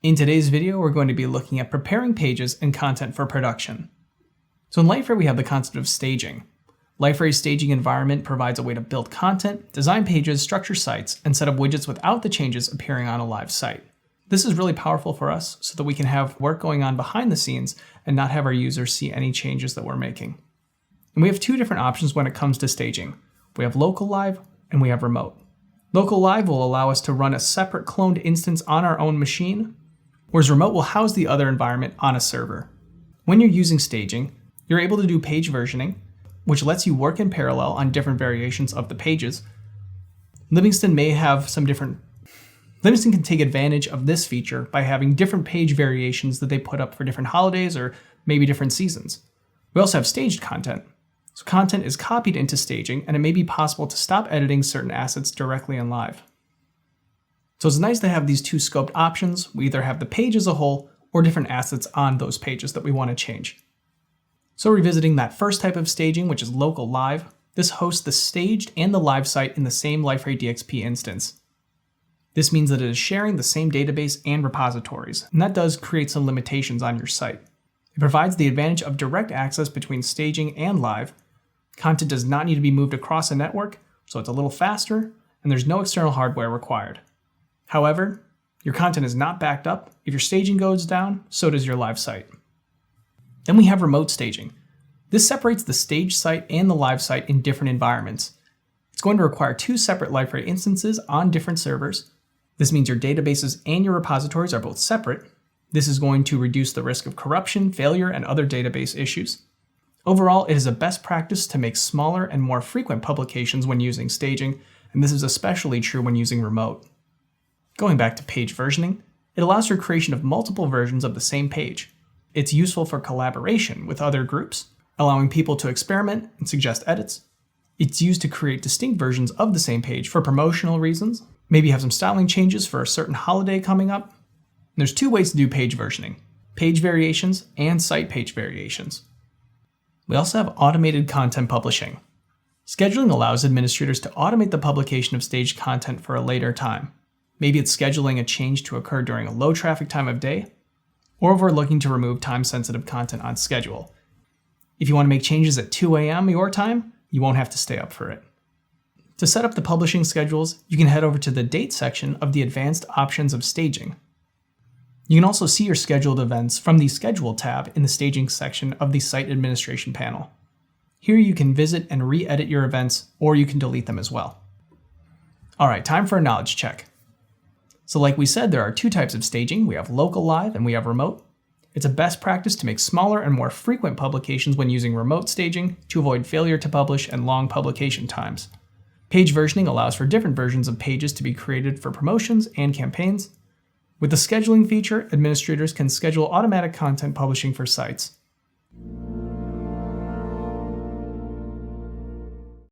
In today's video, we're going to be looking at preparing pages and content for production. So in Liferay, we have the concept of staging. Liferay's staging environment provides a way to build content, design pages, structure sites, and set up widgets without the changes appearing on a live site. This is really powerful for us so that we can have work going on behind the scenes and not have our users see any changes that we're making. And we have two different options when it comes to staging. We have local live and we have remote. Local live will allow us to run a separate cloned instance on our own machine, whereas remote will house the other environment on a server. When you're using staging, you're able to do page versioning, which lets you work in parallel on different variations of the pages. Livingston can take advantage of this feature by having different page variations that they put up for different holidays or maybe different seasons. We also have staged content. So content is copied into staging, and it may be possible to stop editing certain assets directly in live. So it's nice to have these two scoped options. We either have the page as a whole or different assets on those pages that we want to change. So revisiting that first type of staging, which is local live, this hosts the staged and the live site in the same Liferay DXP instance. This means that it is sharing the same database and repositories, and that does create some limitations on your site. It provides the advantage of direct access between staging and live. Content does not need to be moved across a network, so it's a little faster, and there's no external hardware required. However, your content is not backed up. If your staging goes down, so does your live site. Then we have remote staging. This separates the stage site and the live site in different environments. It's going to require two separate Liferay instances on different servers. This means your databases and your repositories are both separate. This is going to reduce the risk of corruption, failure, and other database issues. Overall, it is a best practice to make smaller and more frequent publications when using staging, and this is especially true when using remote. Going back to page versioning, it allows for creation of multiple versions of the same page. It's useful for collaboration with other groups, allowing people to experiment and suggest edits. It's used to create distinct versions of the same page for promotional reasons, maybe have some styling changes for a certain holiday coming up. And there's two ways to do page versioning: page variations and site page variations. We also have automated content publishing. Scheduling allows administrators to automate the publication of staged content for a later time. Maybe it's scheduling a change to occur during a low traffic time of day, or if we're looking to remove time-sensitive content on schedule. If you want to make changes at 2 a.m. your time, you won't have to stay up for it. To set up the publishing schedules, you can head over to the Date section of the Advanced Options of Staging. You can also see your scheduled events from the Schedule tab in the Staging section of the Site Administration panel. Here you can visit and re-edit your events, or you can delete them as well. Alright, time for a knowledge check. So like we said, there are two types of staging. We have local live and we have remote. It's a best practice to make smaller and more frequent publications when using remote staging to avoid failure to publish and long publication times. Page versioning allows for different versions of pages to be created for promotions and campaigns. With the scheduling feature, administrators can schedule automatic content publishing for sites.